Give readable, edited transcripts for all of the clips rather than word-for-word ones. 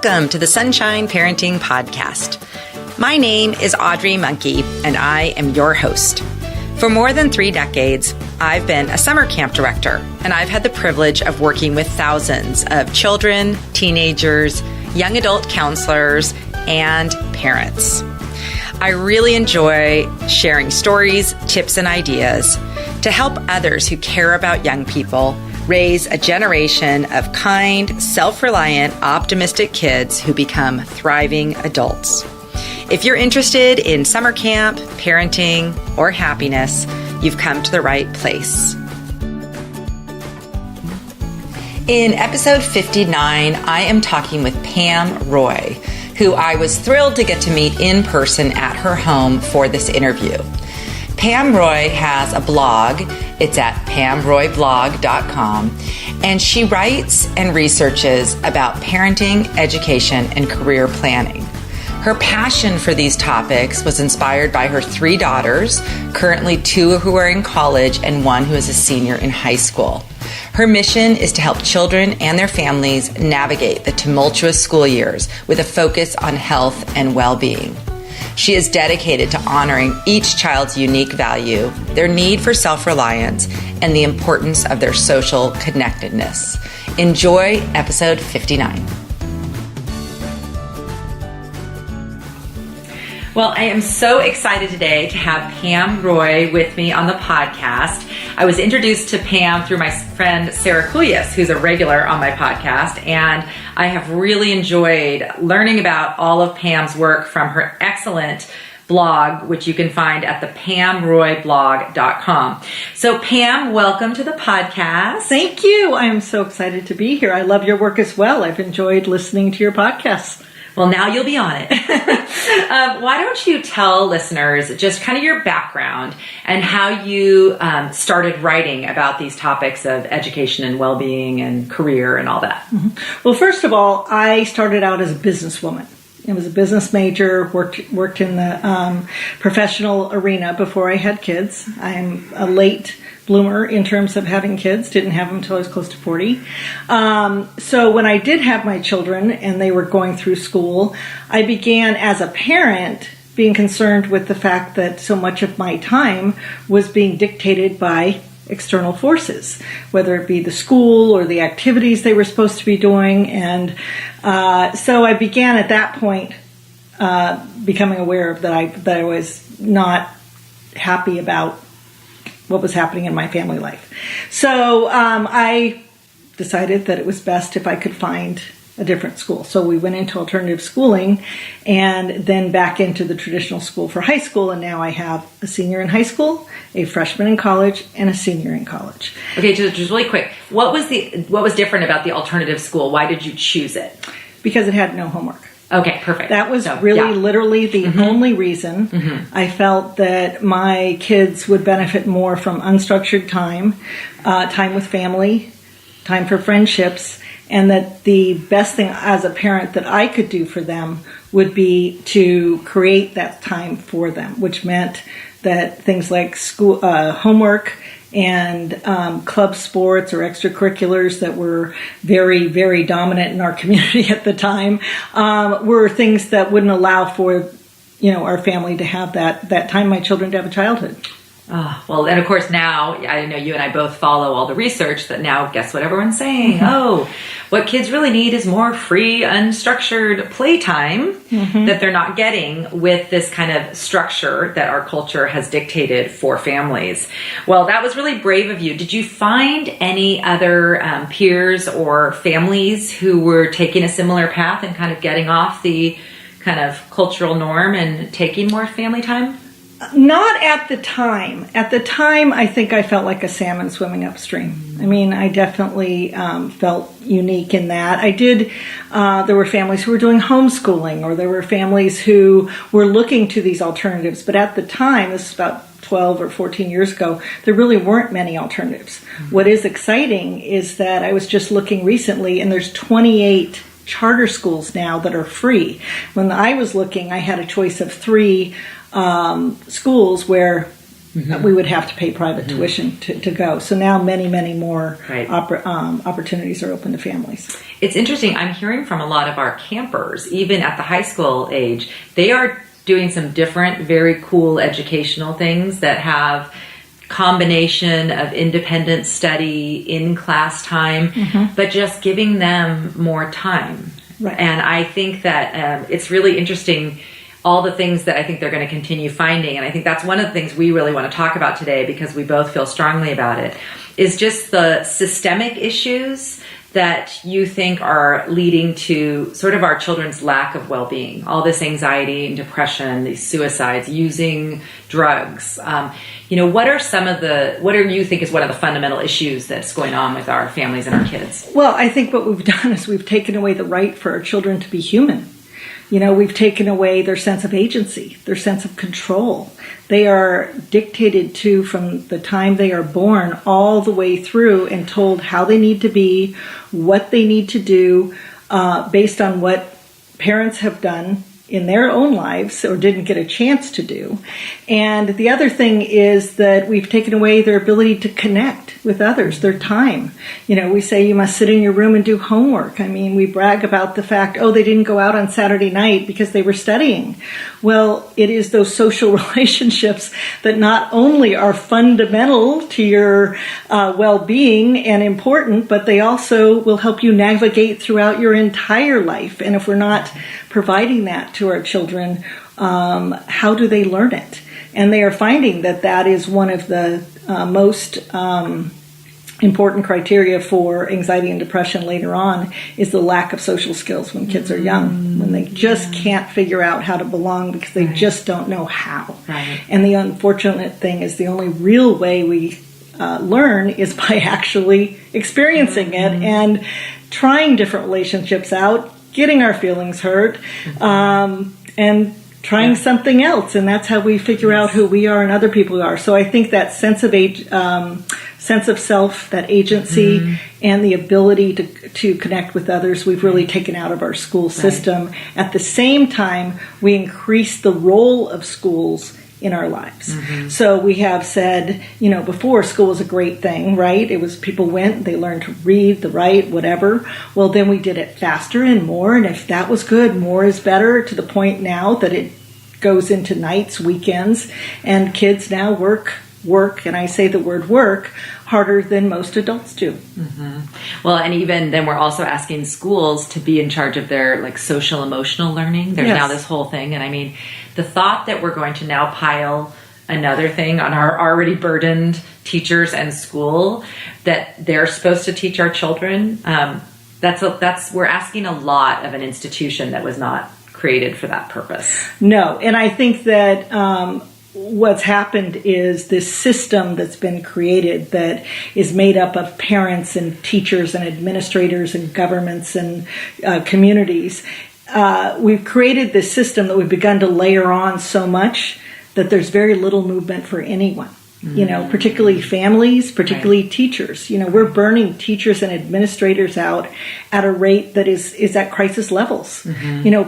Welcome to the Sunshine Parenting Podcast. My name is Audrey Monkey, and I am your host. For more than 3 decades, I've been a summer camp director, and I've had the privilege of working with thousands of children, teenagers, young adult counselors, and parents. I really enjoy sharing stories, tips, and ideas to help others who care about young people raise a generation of kind, self-reliant, optimistic kids who become thriving adults. If you're interested in summer camp, parenting, or happiness, you've come to the right place. In episode 59, I am talking with Pam Roy, who I was thrilled to get to meet in person at her home for this interview. Pam Roy has a blog. It's at pamroyblog.com, and she writes and researches about parenting, education, and career planning. Her passion for these topics was inspired by her 3 daughters, currently 2 who are in college and 1 who is a senior in high school. Her mission is to help children and their families navigate the tumultuous school years with a focus on health and well-being. She is dedicated to honoring each child's unique value, their need for self-reliance, and the importance of their social connectedness. Enjoy episode 59. Well, I am so excited today to have Pam Roy with me on the podcast. I was introduced to Pam through my friend Sarah Koulias, who's a regular on my podcast, and I have really enjoyed learning about all of Pam's work from her excellent blog, which you can find at the pamroyblog.com. So Pam, welcome to the podcast. Thank you. I am so excited to be here. I love your work as well. I've enjoyed listening to your podcasts. Well, now you'll be on it. Why don't you tell listeners just kind of your background and how you started writing about these topics of education and well-being and career and all that? Mm-hmm. Well, first of all, I started out as a businesswoman. I was a business major, worked in the professional arena before I had kids. I'm a late bloomer in terms of having kids. Didn't have them until I was close to 40. So when I did have my children and they were going through school, I began as a parent being concerned with the fact that so much of my time was being dictated by external forces, whether it be the school or the activities they were supposed to be doing. And so I began at that point becoming aware of that I was not happy about what was happening in my family life. So I decided that it was best if I could find a different school. So we went into alternative schooling and then back into the traditional school for high school. And now I have a senior in high school, a freshman in college, and a senior in college. Okay, just really quick. What was different about the alternative school? Why did you choose it? Because it had no homework. Okay, perfect. That was literally the only reason. I felt that my kids would benefit more from unstructured time, time with family, time for friendships, and that the best thing as a parent that I could do for them would be to create that time for them, which meant that things like school, homework, and club sports or extracurriculars that were very, very dominant in our community at the time were things that wouldn't allow for, our family to have that time, my children to have a childhood. Oh, well, and of course now, I know you and I both follow all the research that now, guess what everyone's saying? What kids really need is more free, unstructured playtime that they're not getting with this kind of structure that our culture has dictated for families. Well, that was really brave of you. Did you find any other peers or families who were taking a similar path and kind of getting off the kind of cultural norm and taking more family time? Not at the time. At the time, I think I felt like a salmon swimming upstream. I mean, I definitely felt unique in that. There were families who were doing homeschooling, or there were families who were looking to these alternatives. But at the time, this is about 12 or 14 years ago, there really weren't many alternatives. What is exciting is that I was just looking recently, and there's 28 charter schools now that are free. When I was looking, I had a choice of 3 schools where we would have to pay private tuition to go. So now many more opportunities are open to families. It's interesting. I'm hearing from a lot of our campers, even at the high school age, they are doing some different, very cool educational things that have combination of independent study, in-class time, but just giving them more time. Right. And I think that it's really interesting, all the things that I think they're going to continue finding. And I think that's one of the things we really want to talk about today, because we both feel strongly about it, is just the systemic issues that you think are leading to sort of our children's lack of well-being, all this anxiety and depression, these suicides, using drugs. What do you think is one of the fundamental issues that's going on with our families and our kids? Well, I think what we've done is we've taken away the right for our children to be human. We've taken away their sense of agency, their sense of control. They are dictated to from the time they are born all the way through and told how they need to be, what they need to do, based on what parents have done in their own lives or didn't get a chance to do. And the other thing is that we've taken away their ability to connect with others, their time. We say you must sit in your room and do homework. I mean, we brag about the fact, they didn't go out on Saturday night because they were studying. Well, it is those social relationships that not only are fundamental to your well-being and important, but they also will help you navigate throughout your entire life. And if we're not providing that to our children, how do they learn it? And they are finding that is one of the most important criteria for anxiety and depression later on, is the lack of social skills when kids are young, when they just can't figure out how to belong because they just don't know how. Right. And the unfortunate thing is the only real way we learn is by actually experiencing it and trying different relationships out, getting our feelings hurt, and trying something else. And that's how we figure out who we are and other people are. So I think that sense of self, that agency, and the ability to connect with others, we've really taken out of our school system. Right. At the same time, we increase the role of schools in our lives. So we have said, before, school was a great thing, right? It was people went, they learned to read, to write, whatever. Well, then we did it faster and more, and if that was good, more is better, to the point now that it goes into nights, weekends, and kids now work, and I say the word work, harder than most adults do. Well, and even then we're also asking schools to be in charge of their social emotional learning. There's now this whole thing. And I mean, the thought that we're going to now pile another thing on our already burdened teachers and school that they're supposed to teach our children, we're asking a lot of an institution that was not created for that purpose. No, and I think that what's happened is this system that's been created that is made up of parents and teachers and administrators and governments and communities. We've created this system that we've begun to layer on so much that there's very little movement for anyone. Particularly families, particularly teachers. We're burning teachers and administrators out at a rate that is at crisis levels.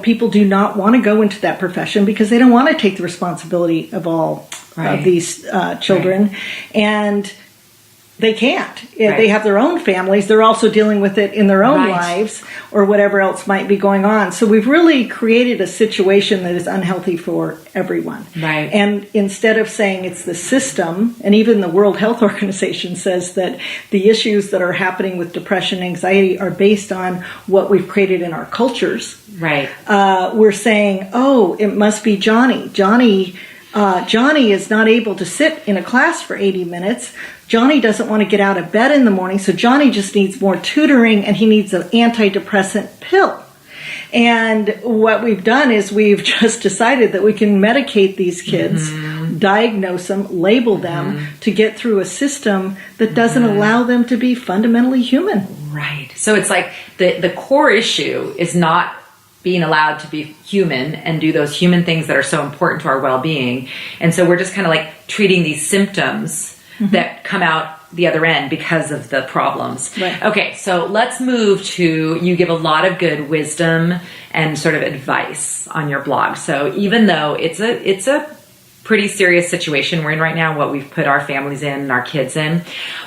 People do not want to go into that profession because they don't want to take the responsibility of all of these children. And they can't. They have their own families. They're also dealing with it in their own lives or whatever else might be going on. So we've really created a situation that is unhealthy for everyone. Right. And instead of saying it's the system, and even the World Health Organization says that the issues that are happening with depression and anxiety are based on what we've created in our cultures. Right. We're saying, it must be Johnny. Johnny is not able to sit in a class for 80 minutes. Johnny doesn't want to get out of bed in the morning, so Johnny just needs more tutoring and he needs an antidepressant pill. And what we've done is we've just decided that we can medicate these kids, diagnose them, label them to get through a system that doesn't allow them to be fundamentally human. Right. So it's like the core issue is not being allowed to be human and do those human things that are so important to our well-being. And so we're just kind of treating these symptoms that come out the other end because of the problems. Right. Okay, so let's move to, you give a lot of good wisdom and sort of advice on your blog. So even though it's a pretty serious situation we're in right now, what we've put our families in and our kids in.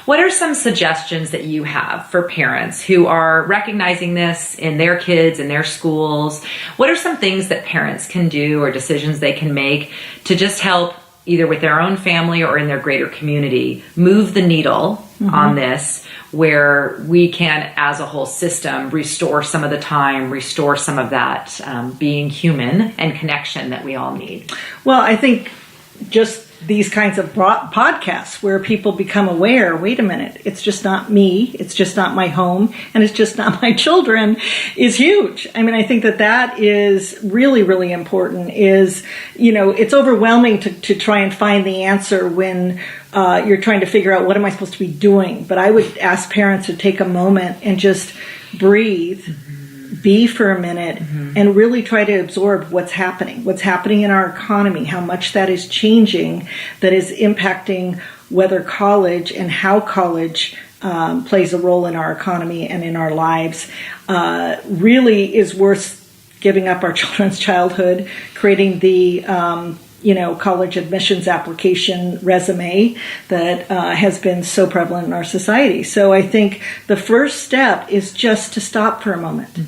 What are some suggestions that you have for parents who are recognizing this in their kids, in their schools? What are some things that parents can do or decisions they can make to just help either with their own family or in their greater community move the needle on this, where we can, as a whole system, restore some of the time, restore some of that being human and connection that we all need? Well, I think just these kinds of podcasts where people become aware, wait a minute, it's just not me, it's just not my home, and it's just not my children, is huge. I mean, I think that is really, really important. Is, it's overwhelming to try and find the answer when you're trying to figure out what am I supposed to be doing. But I would ask parents to take a moment and just breathe, be for a minute, and really try to absorb what's happening in our economy, how much that is changing, that is impacting whether college and how college plays a role in our economy and in our lives, really is worth giving up our children's childhood, creating the college admissions application resume that has been so prevalent in our society. So I think the first step is just to stop for a moment.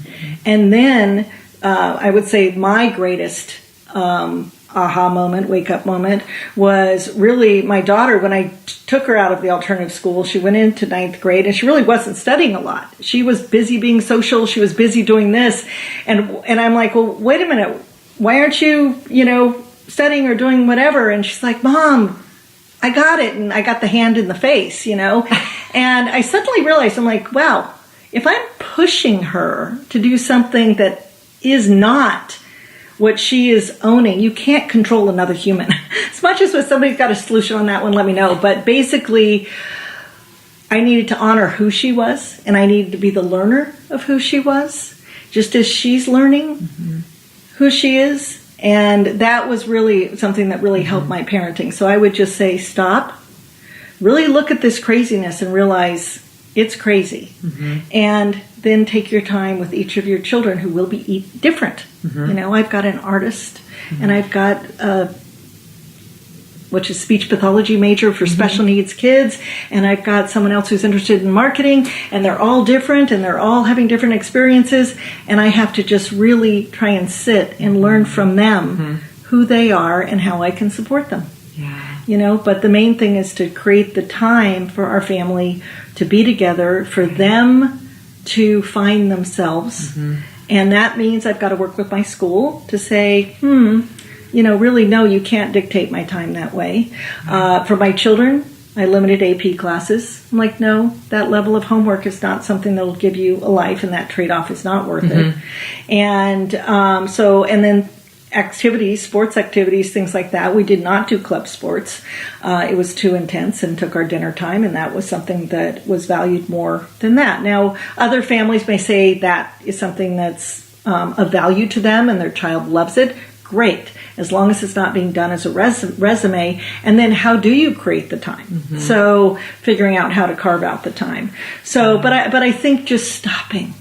And then I would say my greatest aha moment, wake up moment, was really my daughter. When I took her out of the alternative school, she went into ninth grade and she really wasn't studying a lot. She was busy being social. She was busy doing this. And I'm like, well, wait a minute. Why aren't you, studying or doing whatever? And she's like, Mom, I got it. And I got the hand in the face, And I suddenly realized, I'm like, wow, if I'm pushing her to do something that is not what she is owning, you can't control another human. As much as if somebody's got a solution on that one, let me know. But basically, I needed to honor who she was, and I needed to be the learner of who she was, just as she's learning who she is. And that was really something that really helped my parenting. So I would just say, stop, really look at this craziness and realize it's crazy. And then take your time with each of your children who will be different. I've got an artist and I've got which is speech pathology major for special needs kids, and I've got someone else who's interested in marketing, and they're all different and they're all having different experiences, and I have to just really try and sit and learn from them who they are and how I can support them. But the main thing is to create the time for our family to be together, for them to find themselves, and that means I've got to work with my school to say, really, no, you can't dictate my time that way. For my children, I limited AP classes. I'm like, no, that level of homework is not something that will give you a life, and that trade-off is not worth it. And and then activities, sports activities, things like that. We did not do club sports. It was too intense and took our dinner time, and that was something that was valued more than that. Now, other families may say that is something that's of value to them and their child loves it. Great, as long as it's not being done as a resume. And then how do you create the time? So figuring out how to carve out the time. So, but I think just stopping.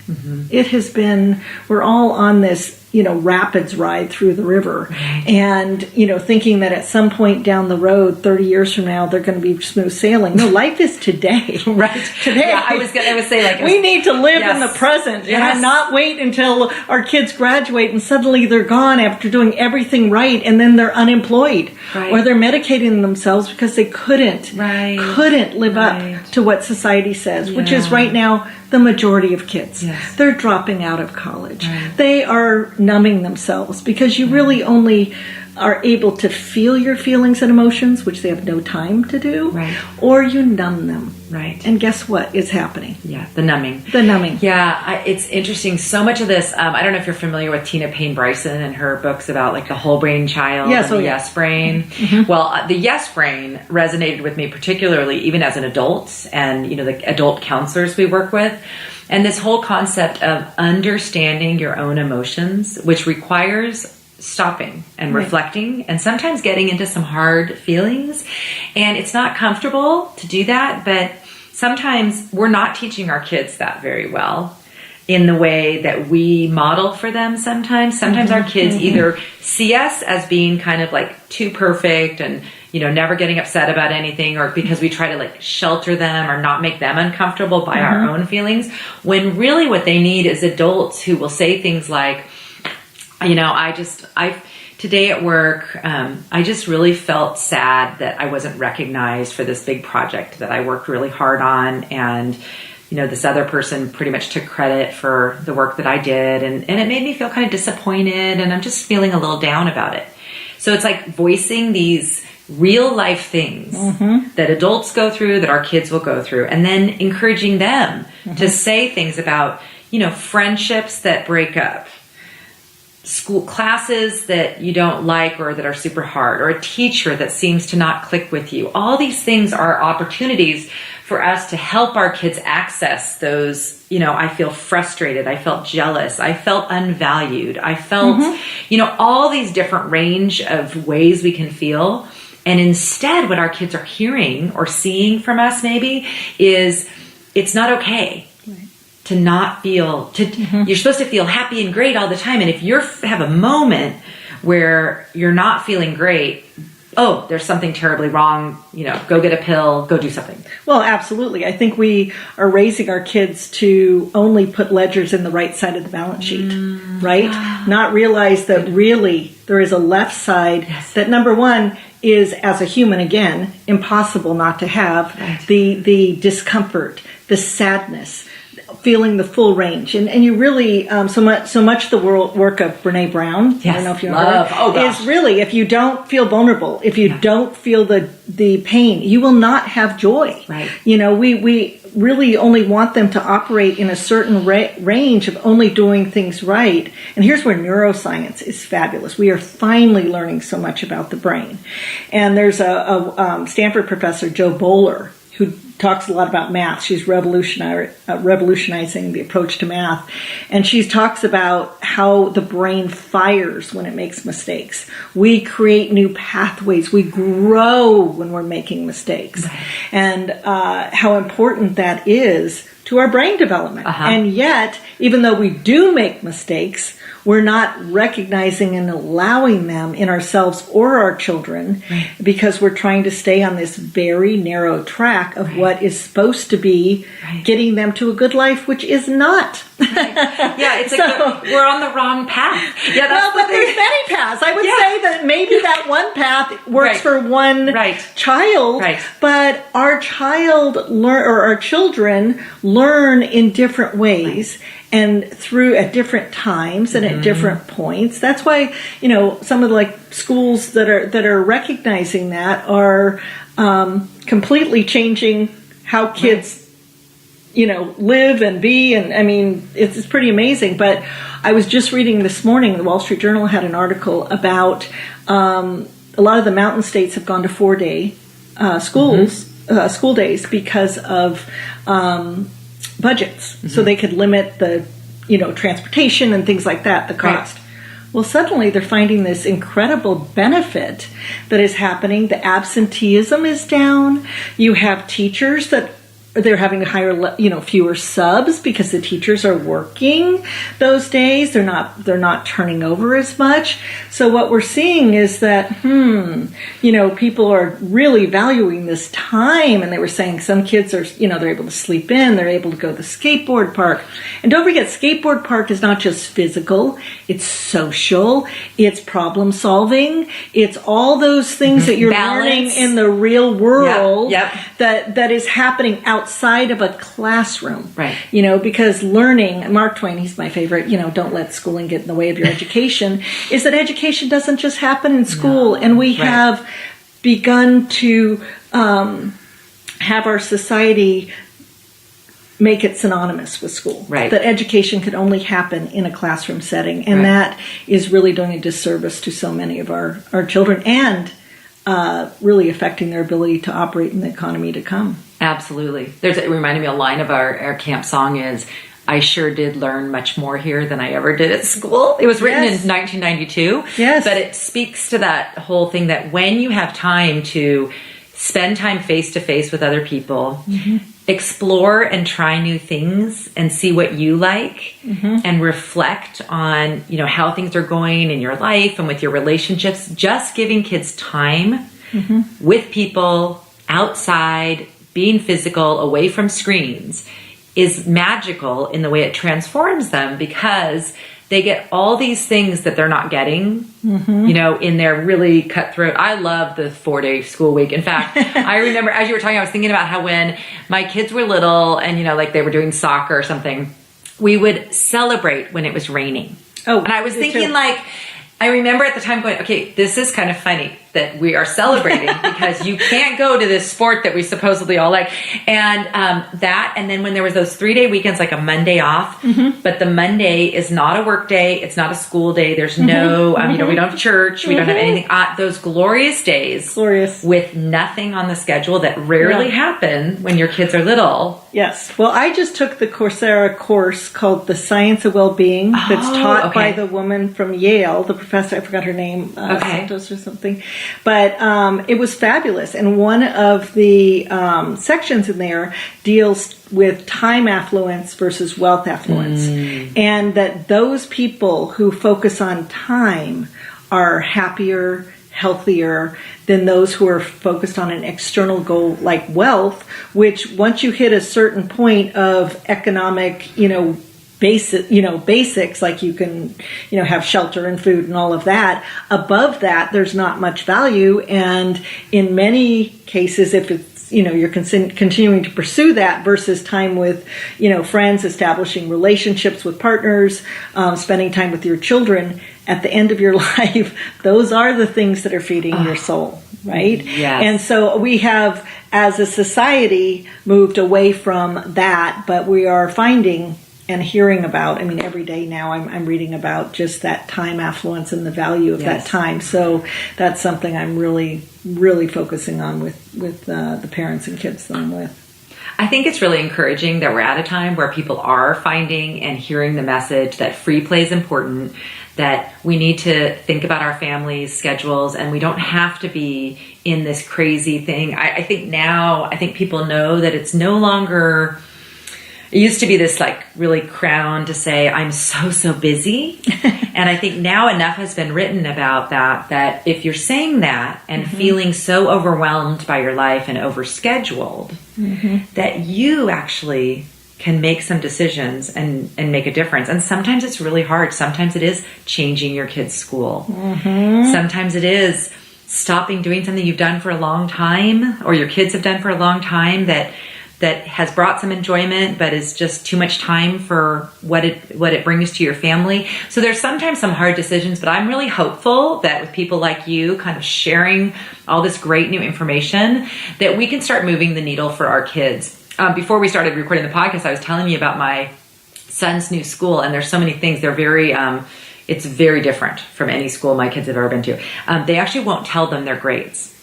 It has been, we're all on this, rapids ride through the river, and, thinking that at some point down the road, 30 years from now, they're going to be smooth sailing. No, life is today. Today. Yeah, I was going to say, we need to live in the present and not wait until our kids graduate and suddenly they're gone after doing everything right, and then they're unemployed or they're medicating themselves because they couldn't live up to what society says, which is right now the majority of kids. They're dropping out of college. They are numbing themselves because you really only are able to feel your feelings and emotions, which they have no time to do, or you numb them. And guess what is happening? The numbing. It's interesting. So much of this, I don't know if you're familiar with Tina Payne Bryson and her books about like the whole brain child and the yes brain. Well, the yes brain resonated with me particularly even as an adult, and the adult counselors we work with. And this whole concept of understanding your own emotions, which requires stopping and reflecting and sometimes getting into some hard feelings. And it's not comfortable to do that, but sometimes we're not teaching our kids that very well. in the way that we model for them sometimes. Sometimes our kids either see us as being kind of like too perfect and, never getting upset about anything, or because we try to like shelter them or not make them uncomfortable by our own feelings, when really what they need is adults who will say things like, today at work, I just really felt sad that I wasn't recognized for this big project that I worked really hard on. And, this other person pretty much took credit for the work that I did. And it made me feel kind of disappointed, and I'm just feeling a little down about it. So it's like voicing these real life things that adults go through, that our kids will go through, and then encouraging them to say things about, friendships that break up, school classes that you don't like or that are super hard, or a teacher that seems to not click with you. All these things are opportunities for us to help our kids access those, I feel frustrated, I felt jealous, I felt unvalued, I felt, all these different range of ways we can feel. And instead, what our kids are hearing or seeing from us maybe is it's not okay to not feel, you're supposed to feel happy and great all the time. And if you have a moment where you're not feeling great, oh, there's something terribly wrong, go get a pill, go do something. Well, absolutely. I think we are raising our kids to only put ledgers in the right side of the balance sheet, right? Not realize that really there is a left side that, number one, is, as a human, again, impossible not to have. The discomfort, the sadness, feeling the full range, and you really so much the work of Brene Brown. I don't know if you know her. Is really, if you don't feel vulnerable, if you don't feel the pain, you will not have joy. Right. We really only want them to operate in a certain range of only doing things right. And here's where neuroscience is fabulous. We are finally learning so much about the brain. And there's a Stanford professor, Joe Bowler, who talks a lot about math. She's revolutionizing the approach to math. And she talks about how the brain fires when it makes mistakes. We create new pathways. We grow when we're making mistakes. And how important that is to our brain development. And yet, even though we do make mistakes, we're not recognizing and allowing them in ourselves or our children because we're trying to stay on this very narrow track of what is supposed to be getting them to a good life, which is not. Yeah, it's like we're on the wrong path. Yeah, but there's many paths. I would say that maybe that one path works for one child, but our children learn in different ways. And at different times and at different points. That's why, some of the schools that are recognizing that are completely changing how kids, live and be. And I mean, it's pretty amazing. But I was just reading this morning, the Wall Street Journal had an article about a lot of the mountain states have gone to 4-day school days because of budgets, so they could limit the, transportation and things like that, the cost. Well, suddenly they're finding this incredible benefit that is happening. The absenteeism is down. You have teachers that they're having to hire, fewer subs because the teachers are working those days. They're not turning over as much. So what we're seeing is that, people are really valuing this time. And they were saying some kids are, they're able to sleep in, they're able to go to the skateboard park. And don't forget, skateboard park is not just physical, it's social, it's problem solving, it's all those things that you're learning in the real world that is happening outside of a classroom. Right. Because learning, Mark Twain, he's my favorite, don't let schooling get in the way of your education, is that education doesn't just happen in school. And we have begun to have our society make it synonymous with school. Right. That education could only happen in a classroom setting. And that is really doing a disservice to so many of our children and really affecting their ability to operate in the economy to come. Absolutely. It reminded me a line of our camp song is, I sure did learn much more here than I ever did at school. It was written in 1992. Yes. But it speaks to that whole thing that when you have time to spend time face to face with other people, explore and try new things and see what you like and reflect on, how things are going in your life and with your relationships. Just giving kids time with people outside, being physical, away from screens is magical in the way it transforms them, because they get all these things that they're not getting, in their really cutthroat. I love the 4-day school week. In fact, I remember as you were talking, I was thinking about how when my kids were little and, like they were doing soccer or something, we would celebrate when it was raining. Oh, and I was thinking I remember at the time going, okay, this is kind of funny that we are celebrating because you can't go to this sport that we supposedly all like. And and then when there was those 3-day weekends, like a Monday off, but the Monday is not a work day. It's not a school day. There's no, we don't have church. We don't have anything. Those glorious days with nothing on the schedule that rarely happen when your kids are little. Yes. Well, I just took the Coursera course called The Science of Well-Being that's taught by the woman from Yale, the professor, I forgot her name, Santos or something. But it was fabulous. And one of the sections in there deals with time affluence versus wealth affluence. And that those people who focus on time are happier, healthier than those who are focused on an external goal like wealth, which once you hit a certain point of economic, basics, like you can, have shelter and food and all of that. Above that, there's not much value. And in many cases, if it's, you're continuing to pursue that versus time with, friends, establishing relationships with partners, spending time with your children, at the end of your life, those are the things that are feeding your soul, right? Yes. And so we have, as a society, moved away from that, but we are finding and hearing about, every day now I'm reading about just that time affluence and the value of that time. So that's something I'm really, really focusing on with the parents and kids that I'm with. I think it's really encouraging that we're at a time where people are finding and hearing the message that free play is important, that we need to think about our families' schedules, and we don't have to be in this crazy thing. I think people know that it's no longer... It used to be this really crown to say, I'm so busy. And I think now enough has been written about that if you're saying that and feeling so overwhelmed by your life and overscheduled, that you actually can make some decisions and make a difference. And sometimes it's really hard. Sometimes it is changing your kid's school. Sometimes it is stopping doing something you've done for a long time, or your kids have done for a long time, that has brought some enjoyment, but is just too much time for what it brings to your family. So there's sometimes some hard decisions, but I'm really hopeful that with people like you kind of sharing all this great new information, that we can start moving the needle for our kids. Before we started recording the podcast, I was telling you about my son's new school, and there's so many things. They're very, it's very different from any school my kids have ever been to. They actually won't tell them their grades.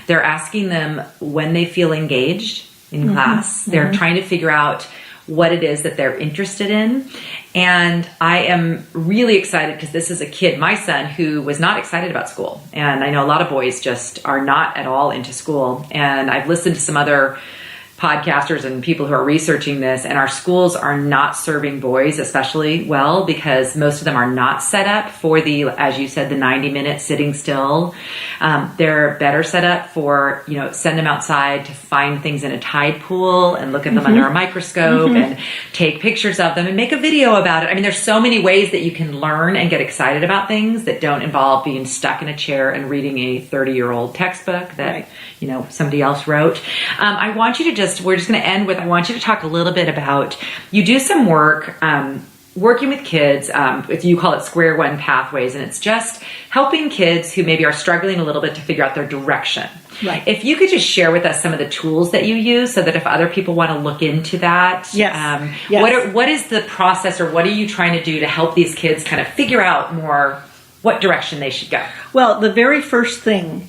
They're asking them when they feel engaged in class. They're trying to figure out what it is that they're interested in. And I am really excited because this is a kid, my son, who was not excited about school. And I know a lot of boys just are not at all into school. And I've listened to some other podcasters and people who are researching this, and our schools are not serving boys especially well, because most of them are not set up for the, as you said, the 90-minute sitting still. They're better set up for, send them outside to find things in a tide pool and look at them under a microscope and take pictures of them and make a video about it. There's so many ways that you can learn and get excited about things that don't involve being stuck in a chair and reading a 30-year-old textbook that, somebody else wrote. I want you to we're just going to end with, I want you to talk a little bit about, you do some work working with kids, you call it Square One Pathways, and it's just helping kids who maybe are struggling a little bit to figure out their direction. Right. If you could just share with us some of the tools that you use, so that if other people want to look into that, what is the process, or what are you trying to do to help these kids kind of figure out more what direction they should go? Well, the very first thing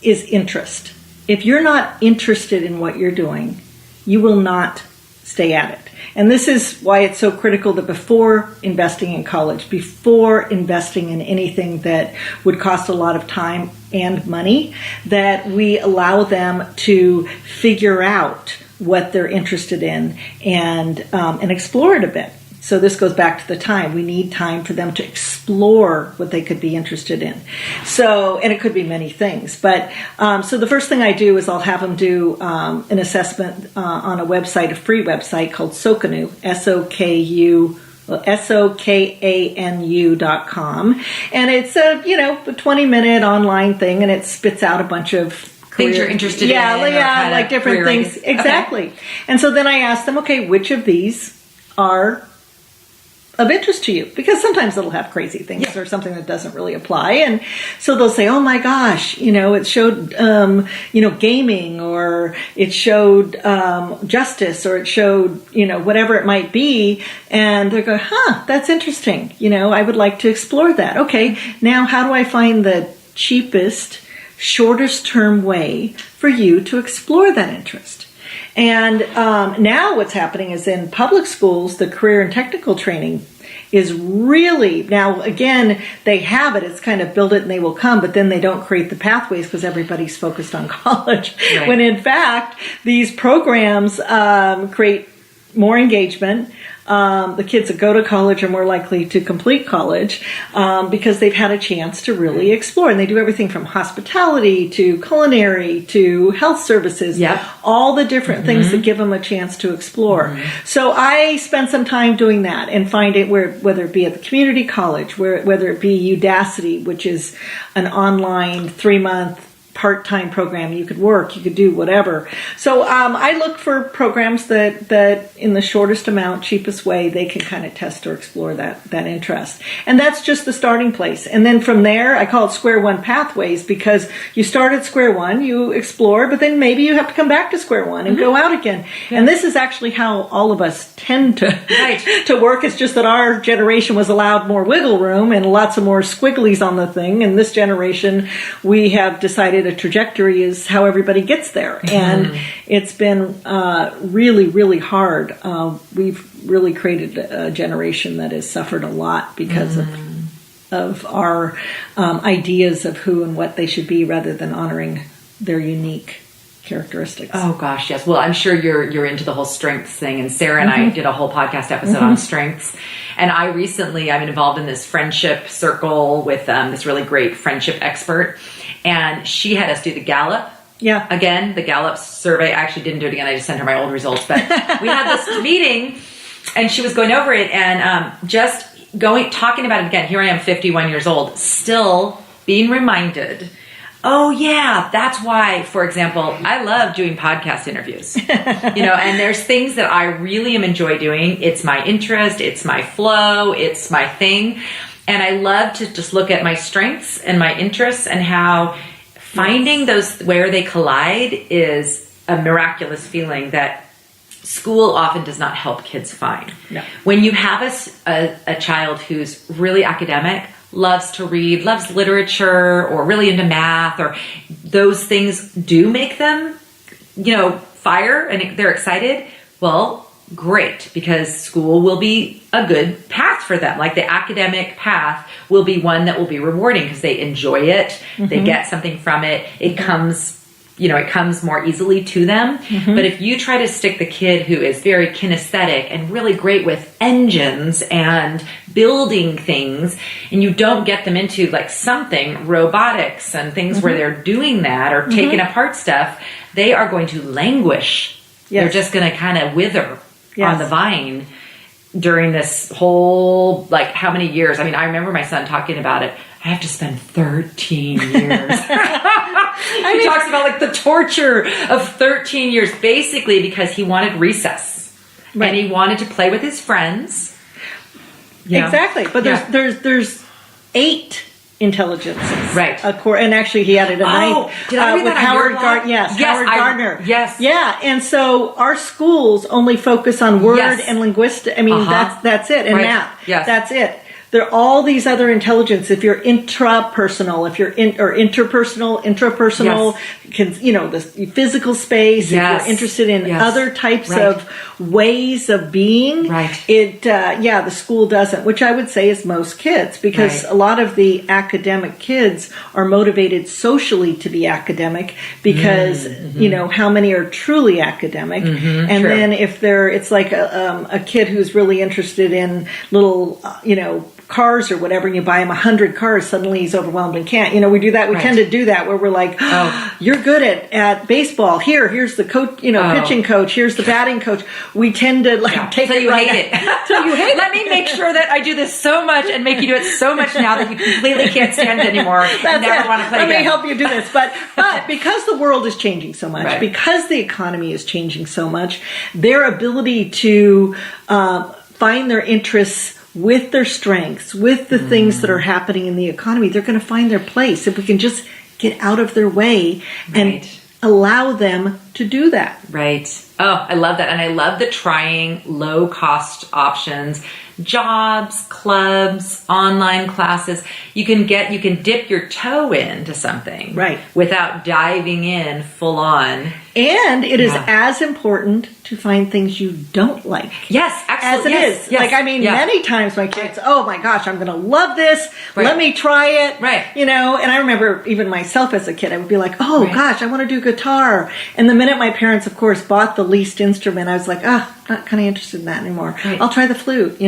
is interest. If you're not interested in what you're doing, you will not stay at it. And this is why it's so critical that before investing in college, before investing in anything that would cost a lot of time and money, that we allow them to figure out what they're interested in and explore it a bit. So this goes back to the time. We need time for them to explore what they could be interested in. So, and it could be many things. But so the first thing I do is I'll have them do an assessment on a website, a free website called Sokanu, SOKANU.com. And it's a 20-minute online thing, and it spits out a bunch of things you're interested in. Yeah, like different things. Exactly. Okay. And so then I ask them, okay, which of these are of interest to you? Because sometimes it'll have crazy things or something that doesn't really apply. And so they'll say, oh my gosh, it showed, gaming, or it showed justice, or it showed, whatever it might be. And they go, that's interesting. I would like to explore that. Okay, now how do I find the cheapest, shortest term way for you to explore that interest? And now what's happening is in public schools, the career and technical training is really, now again, they have it, it's kind of build it and they will come, but then they don't create the pathways because everybody's focused on college. Right. When in fact, these programs create more engagement. The kids that go to college are more likely to complete college because they've had a chance to really explore. And they do everything from hospitality to culinary to health services, all the different things that give them a chance to explore. So I spend some time doing that and find it whether it be at the community college, whether it be Udacity, which is an online 3-month part-time program. You could work, you could do whatever. So I look for programs that in the shortest amount, cheapest way, they can kind of test or explore that interest. And that's just the starting place. And then from there, I call it square one pathways, because you start at square one, you explore, but then maybe you have to come back to square one and go out again. Yeah. And this is actually how all of us tend to work. It's just that our generation was allowed more wiggle room and lots of more squigglies on the thing. And this generation, we have decided a trajectory is how everybody gets there. And it's been really, really hard. We've really created a generation that has suffered a lot because of our ideas of who and what they should be rather than honoring their unique characteristics. Oh gosh, yes. Well, I'm sure you're into the whole strengths thing, and Sarah and I did a whole podcast episode on strengths. And I'm involved in this friendship circle with this really great friendship expert, and she had us do the Gallup. Yeah. Again, the Gallup survey. I actually didn't do it again. I just sent her my old results, but we had this meeting, and she was going over it and talking about it again. Here I am, 51 years old, still being reminded. Oh yeah, that's why, for example, I love doing podcast interviews, and there's things that I really enjoy doing. It's my interest, it's my flow, it's my thing. And I love to just look at my strengths and my interests and how finding those where they collide is a miraculous feeling that school often does not help kids find. No. When you have a child who's really academic, loves to read, loves literature, or really into math, or those things do make them, fire and they're excited, well, great, because school will be a good path for them. Like the academic path will be one that will be rewarding because they enjoy it, they get something from it, it comes more easily to them. But if you try to stick the kid who is very kinesthetic and really great with engines and building things, and you don't get them into like something, robotics and things where they're doing that or taking apart stuff, they are going to languish. They're just going to kind of wither on the vine during this whole, how many years? I mean, I remember my son talking about it. I have to spend 13 years. He talks about the torture of 13 years, basically because he wanted recess. Right. And he wanted to play with his friends. Exactly. But there's 8 intelligences. Right. And actually he added a ninth did I read with that Howard Gardner. Yes, Howard Gardner. Yes. Yeah. And so our schools only focus on word and linguistics. I mean, that's it. And math. Yes. That's it. there are all these other intelligence. If you're intrapersonal, if you're intrapersonal, the physical space, if you're interested in other types of ways of being, the school doesn't, which I would say is most kids, because a lot of the academic kids are motivated socially to be academic because, how many are truly academic? And then if it's like a kid who's really interested in little, cars or whatever, and you buy him 100 cars, suddenly he's overwhelmed and can't. We do that. We tend to do that where we're like, you're good at baseball. Here's the coach, pitching coach. Here's the batting coach. We tend to take so it you right hate it. So you hate it. Let me make sure that I do this so much and make you do it so much now that you completely can't stand it anymore and never want to play again. Let me help again. you do this. But because the world is changing so much, because the economy is changing so much, their ability to find their interests with their strengths, with the things that are happening in the economy, they're going to find their place if we can just get out of their way and allow them to do that. Right. Oh, I love that. And I love the trying low cost options, jobs, clubs, online classes. You can dip your toe into something without diving in full on. And it is as important to find things you don't like. Yes, absolutely. As it is. Yes. Many times my kids, oh my gosh, I'm going to love this. Let me try it. And I remember even myself as a kid, I would be like, oh gosh, I want to do guitar. And the minute my parents, of course, bought the least instrument, I was like, I'm not kind of interested in that anymore. I'll try the flute,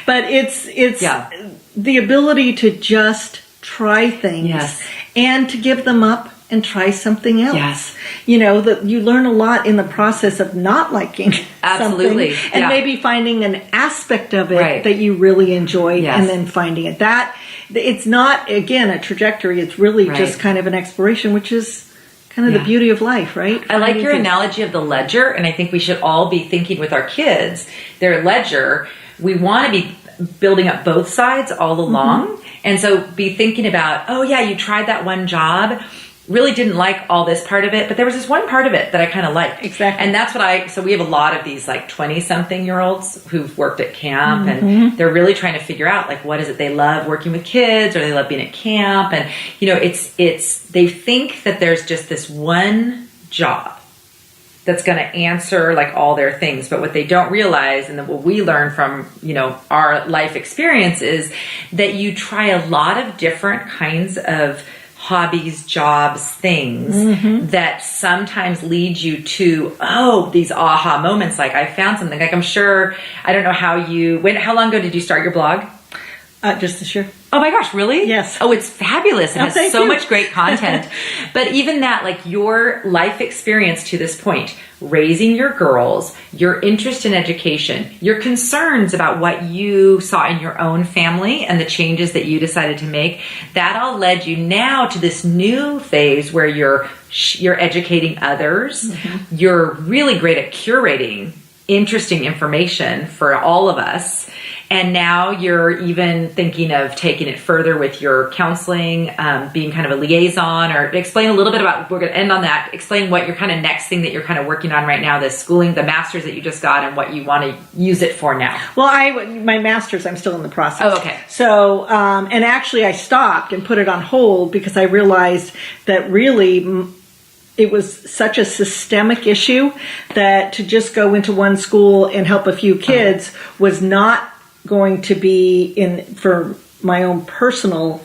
But it's the ability to just try things and to give them up and try something else. That you learn a lot in the process of not liking something and maybe finding an aspect of it that you really enjoy and then finding it. That it's not, again, a trajectory. It's really just kind of an exploration, which is kind of the beauty of life, right? I like your analogy of the ledger, and I think we should all be thinking with our kids, their ledger, we want to be building up both sides all along. And so be thinking about, you tried that one job, really didn't like all this part of it, but there was this one part of it that I kind of liked. Exactly. And that's what so we have a lot of these 20-something-year-olds who've worked at camp, and they're really trying to figure out, what is it they love working with kids, or they love being at camp. And, they think that there's just this one job that's going to answer all their things. But what they don't realize, and what we learn from, our life experience, is that you try a lot of different kinds of hobbies, jobs, things that sometimes lead you to, these aha moments. I found something. I'm sure, I don't know how long ago did you start your blog? Just this year. Oh my gosh, really? Yes. Oh, it's fabulous. It has so much great content. But even that, your life experience to this point, raising your girls, your interest in education, your concerns about what you saw in your own family and the changes that you decided to make, that all led you now to this new phase where you're educating others. You're really great at curating interesting information for all of us. And now you're even thinking of taking it further with your counseling, being kind of a liaison, or explain a little bit about, we're going to end on that, explain what your kind of next thing that you're kind of working on right now, this schooling, the master's that you just got, and what you want to use it for now. Well, my master's, I'm still in the process. Oh, okay. So, and actually I stopped and put it on hold because I realized that really it was such a systemic issue that to just go into one school and help a few kids was not going to be for my own personal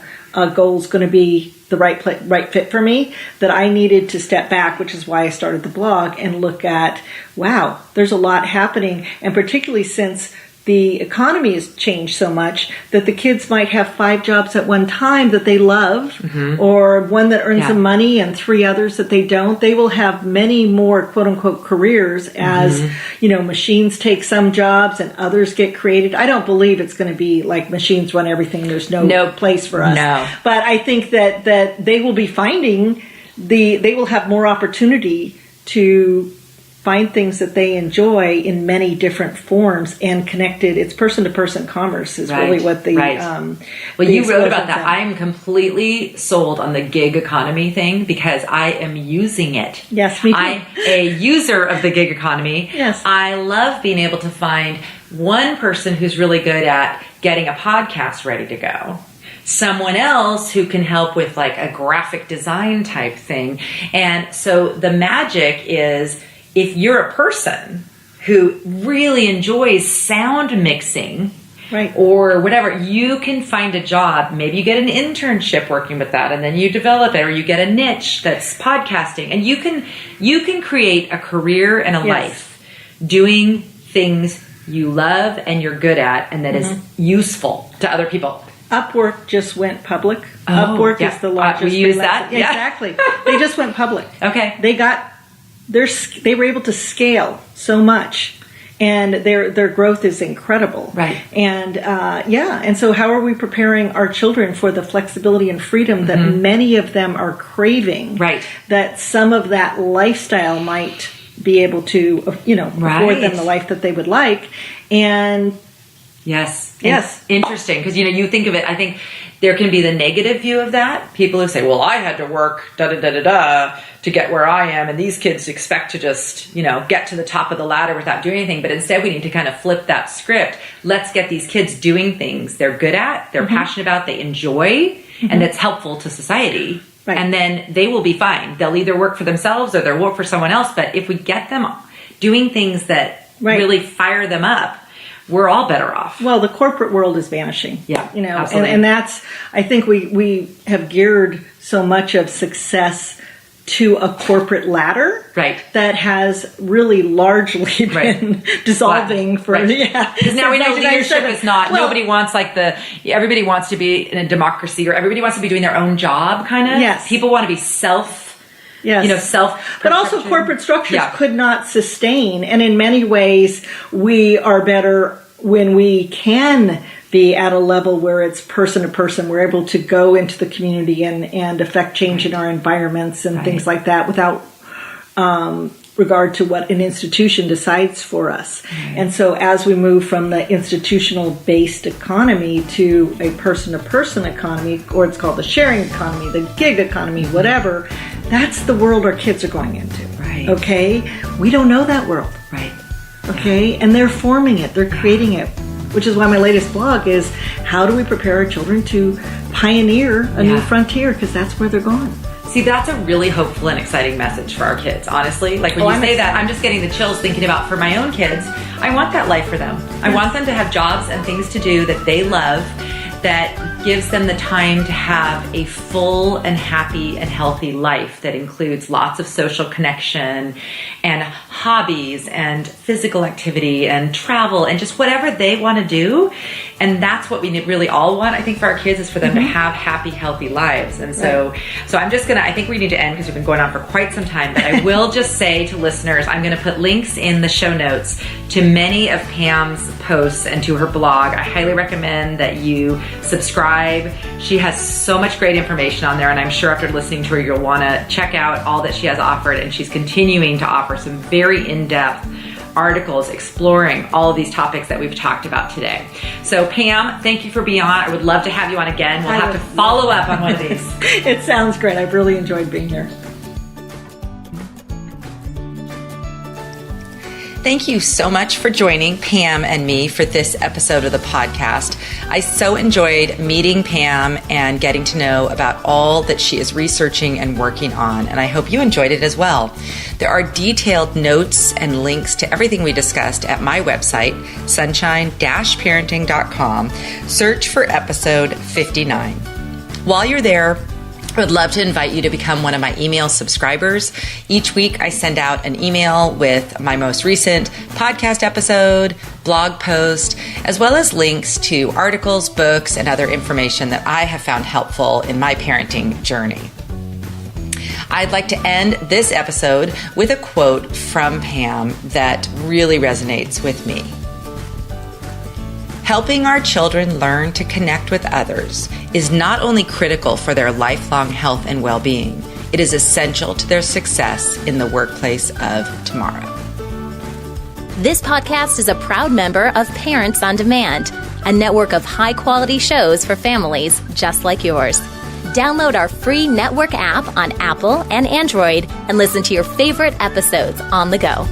goals going to be the right fit for me, that I needed to step back, which is why I started the blog, and look at, wow, there's a lot happening. And particularly since the economy has changed so much that the kids might have 5 jobs at one time that they love, or one that earns them money and 3 others that they don't. They will have many more quote unquote careers as, machines take some jobs and others get created. I don't believe it's going to be like machines run everything. There's no place for us. No. But I think that they will be finding they will have more opportunity to find things that they enjoy in many different forms and connected. It's person-to-person commerce is really what the well, you wrote about that. I'm completely sold on the gig economy thing because I am using it. Yes, me too. I'm a user of the gig economy. Yes. I love being able to find one person who's really good at getting a podcast ready to go. Someone else who can help with like a graphic design type thing. And so the magic is, if you're a person who really enjoys sound mixing, right, or whatever, you can find a job. Maybe you get an internship working with that, and then you develop it, or you get a niche that's podcasting, and you can create a career and a life doing things you love and you're good at, and that is useful to other people. Upwork just went public. Oh, Upwork is the largest. We use that? Yeah. Exactly. They just went public. Okay. They were able to scale so much, and their growth is incredible. Right. And and so how are we preparing our children for the flexibility and freedom that many of them are craving? Right. That some of that lifestyle might be able to, afford them the life that they would like. And Yes. Yes. Interesting. Because, you think of it, I think there can be the negative view of that. People who say, well, I had to work to get where I am, and these kids expect to just, get to the top of the ladder without doing anything. But instead, we need to kind of flip that script. Let's get these kids doing things they're good at, they're passionate about, they enjoy, and that's helpful to society. Right. And then they will be fine. They'll either work for themselves or they'll work for someone else. But if we get them doing things that really fire them up, we're all better off. Well, the corporate world is vanishing. Yeah, absolutely. And that's, I think we have geared so much of success to a corporate ladder, that has really largely been dissolving for because now we know leadership is not. Nobody wants everybody wants to be in a democracy, or everybody wants to be doing their own job. Kind of. Yes. People want to be self. Yes. But also corporate structures could not sustain. And in many ways, we are better when we can be at a level where it's person to person. We're able to go into the community and affect change in our environments and things like that without regard to what an institution decides for us. And so as we move from the institutional-based economy to a person-to-person economy, or it's called the sharing economy, the gig economy, whatever, that's the world our kids are going into. Right. Okay? We don't know that world. Right. Okay? And they're forming it. They're creating it. Which is why my latest blog is, how do we prepare our children to pioneer a new frontier? Because that's where they're going. See, that's a really hopeful and exciting message for our kids, honestly. Like when you say that, I'm just getting the chills thinking about for my own kids. I want that life for them. I want them to have jobs and things to do that they love, that gives them the time to have a full and happy and healthy life that includes lots of social connection and hobbies and physical activity and travel and just whatever they want to do. And that's what we really all want, I think, for our kids, is for them to have happy, healthy lives. And so I'm just going to, I think we need to end because we've been going on for quite some time, but I will just say to listeners, I'm going to put links in the show notes to many of Pam's posts and to her blog. I highly recommend that you subscribe. She has so much great information on there, and I'm sure after listening to her, you'll want to check out all that she has offered. And she's continuing to offer some very in-depth articles exploring all of these topics that we've talked about today. So Pam, thank you for being on. I would love to have you on again. We'll have to follow up on one of these. It sounds great. I've really enjoyed being here. Thank you so much for joining Pam and me for this episode of the podcast. I so enjoyed meeting Pam and getting to know about all that she is researching and working on, and I hope you enjoyed it as well. There are detailed notes and links to everything we discussed at my website, sunshine-parenting.com. Search for episode 59. While you're there, I would love to invite you to become one of my email subscribers. Each week I send out an email with my most recent podcast episode, blog post, as well as links to articles, books, and other information that I have found helpful in my parenting journey. I'd like to end this episode with a quote from Pam that really resonates with me. Helping our children learn to connect with others is not only critical for their lifelong health and well-being, it is essential to their success in the workplace of tomorrow. This podcast is a proud member of Parents on Demand, a network of high-quality shows for families just like yours. Download our free network app on Apple and Android and listen to your favorite episodes on the go.